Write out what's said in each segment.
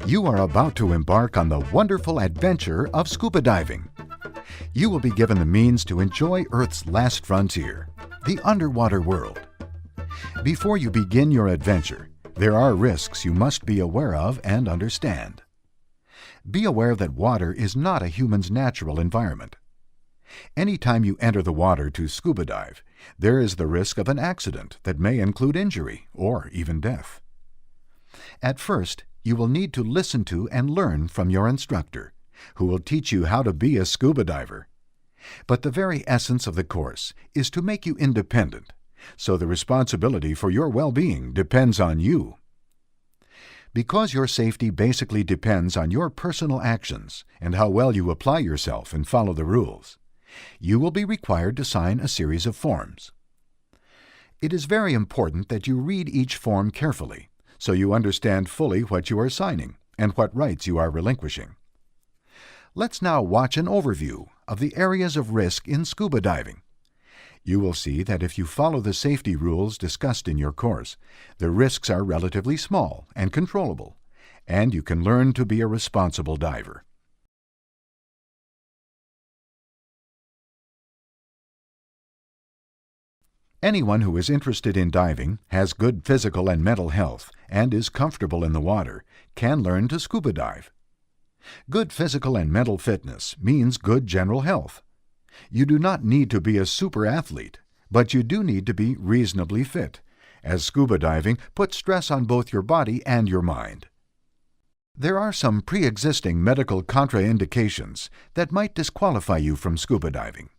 You are about to embark on the wonderful adventure of scuba diving. You will be given the means to enjoy Earth's last frontier, the underwater world. Before you begin your adventure, there are risks you must be aware of and understand. Be aware that water is not a human's natural environment. Anytime you enter the water to scuba dive, there is the risk of an accident that may include injury or even death. At first, you will need to listen to and learn from your instructor, who will teach you how to be a scuba diver. But the very essence of the course is to make you independent, so the responsibility for your well-being depends on you. Because your safety basically depends on your personal actions and how well you apply yourself and follow the rules, you will be required to sign a series of forms. It is very important that you read each form carefully, so you understand fully what you are signing and what rights you are relinquishing. Let's now watch an overview of the areas of risk in scuba diving. You will see that if you follow the safety rules discussed in your course, the risks are relatively small and controllable, and you can learn to be a responsible diver. Anyone who is interested in diving, has good physical and mental health, and is comfortable in the water, can learn to scuba dive. Good physical and mental fitness means good general health. You do not need to be a super athlete, but you do need to be reasonably fit, as scuba diving puts stress on both your body and your mind. There are some pre-existing medical contraindications that might disqualify you from scuba diving.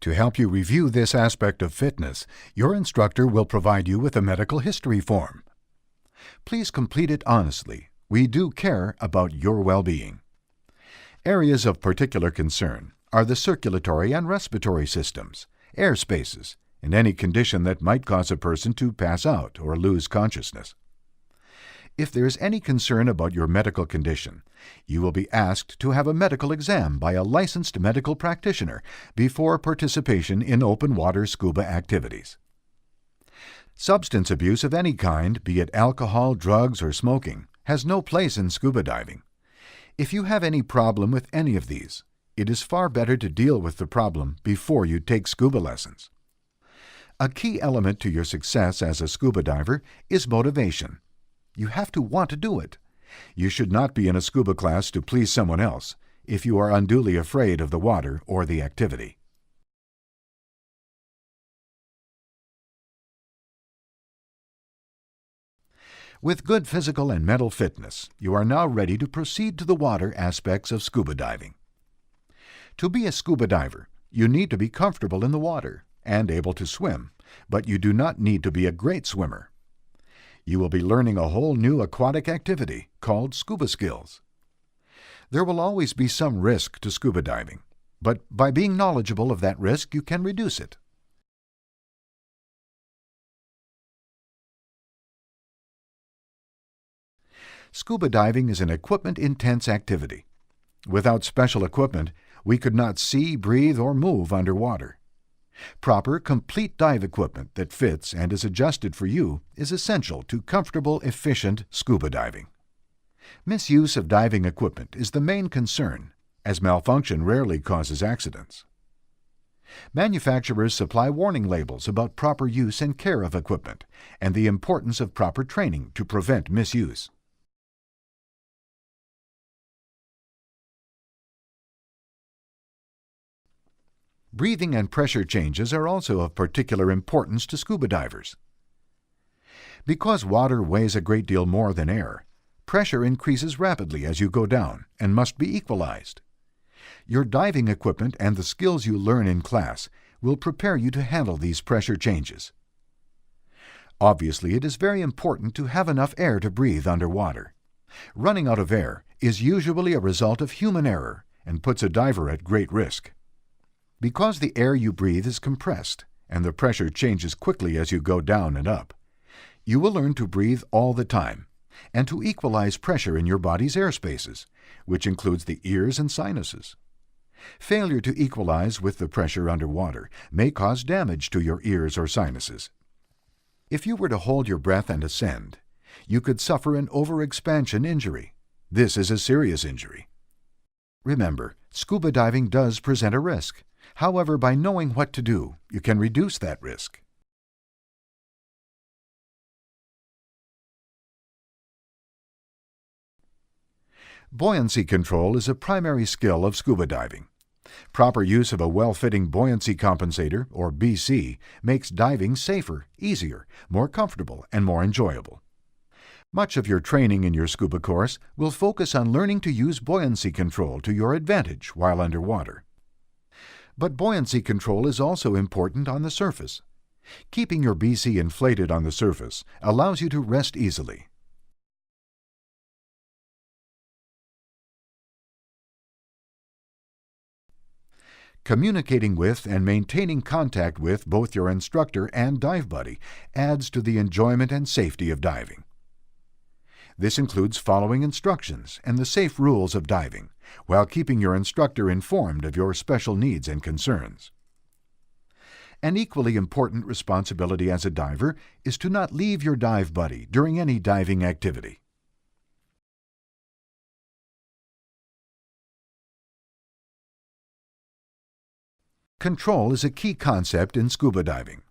To help you review this aspect of fitness, your instructor will provide you with a medical history form. Please complete it honestly. We do care about your well-being. Areas of particular concern are the circulatory and respiratory systems, air spaces, and any condition that might cause a person to pass out or lose consciousness. If there is any concern about your medical condition, you will be asked to have a medical exam by a licensed medical practitioner before participation in open water scuba activities. Substance abuse of any kind, be it alcohol, drugs, or smoking, has no place in scuba diving. If you have any problem with any of these, it is far better to deal with the problem before you take scuba lessons. A key element to your success as a scuba diver is motivation. You have to want to do it. You should not be in a scuba class to please someone else if you are unduly afraid of the water or the activity. With good physical and mental fitness, you are now ready to proceed to the water aspects of scuba diving. To be a scuba diver, you need to be comfortable in the water and able to swim, but you do not need to be a great swimmer. You will be learning a whole new aquatic activity called scuba skills. There will always be some risk to scuba diving, but by being knowledgeable of that risk, you can reduce it. Scuba diving is an equipment-intense activity. Without special equipment, we could not see, breathe, or move underwater. Proper, complete dive equipment that fits and is adjusted for you is essential to comfortable, efficient scuba diving. Misuse of diving equipment is the main concern, as malfunction rarely causes accidents. Manufacturers supply warning labels about proper use and care of equipment and the importance of proper training to prevent misuse. Breathing and pressure changes are also of particular importance to scuba divers. Because water weighs a great deal more than air, pressure increases rapidly as you go down and must be equalized. Your diving equipment and the skills you learn in class will prepare you to handle these pressure changes. Obviously, it is very important to have enough air to breathe underwater. Running out of air is usually a result of human error and puts a diver at great risk. Because the air you breathe is compressed and the pressure changes quickly as you go down and up, you will learn to breathe all the time and to equalize pressure in your body's air spaces, which includes the ears and sinuses. Failure to equalize with the pressure underwater may cause damage to your ears or sinuses. If you were to hold your breath and ascend, you could suffer an overexpansion injury. This is a serious injury. Remember, scuba diving does present a risk. However, by knowing what to do, you can reduce that risk. Buoyancy control is a primary skill of scuba diving. Proper use of a well-fitting buoyancy compensator, or BC, makes diving safer, easier, more comfortable, and more enjoyable. Much of your training in your scuba course will focus on learning to use buoyancy control to your advantage while underwater. But buoyancy control is also important on the surface. Keeping your BC inflated on the surface allows you to rest easily. Communicating with and maintaining contact with both your instructor and dive buddy adds to the enjoyment and safety of diving. This includes following instructions and the safe rules of diving, while keeping your instructor informed of your special needs and concerns. An equally important responsibility as a diver is to not leave your dive buddy during any diving activity. Control is a key concept in scuba diving.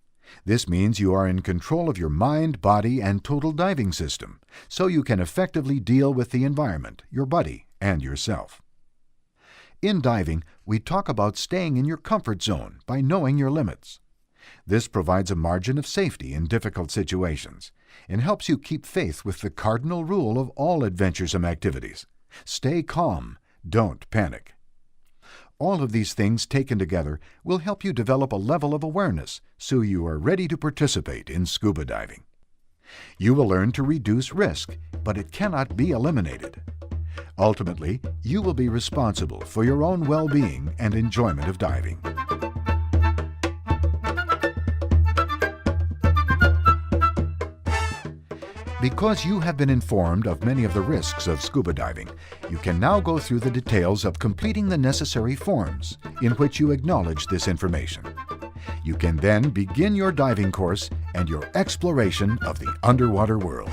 This means you are in control of your mind, body, and total diving system, so you can effectively deal with the environment, your buddy, and yourself. In diving, we talk about staying in your comfort zone by knowing your limits. This provides a margin of safety in difficult situations and helps you keep faith with the cardinal rule of all adventuresome activities: stay calm, don't panic. All of these things taken together will help you develop a level of awareness so you are ready to participate in scuba diving. You will learn to reduce risk, but it cannot be eliminated. Ultimately, you will be responsible for your own well-being and enjoyment of diving. Because you have been informed of many of the risks of scuba diving, you can now go through the details of completing the necessary forms in which you acknowledge this information. You can then begin your diving course and your exploration of the underwater world.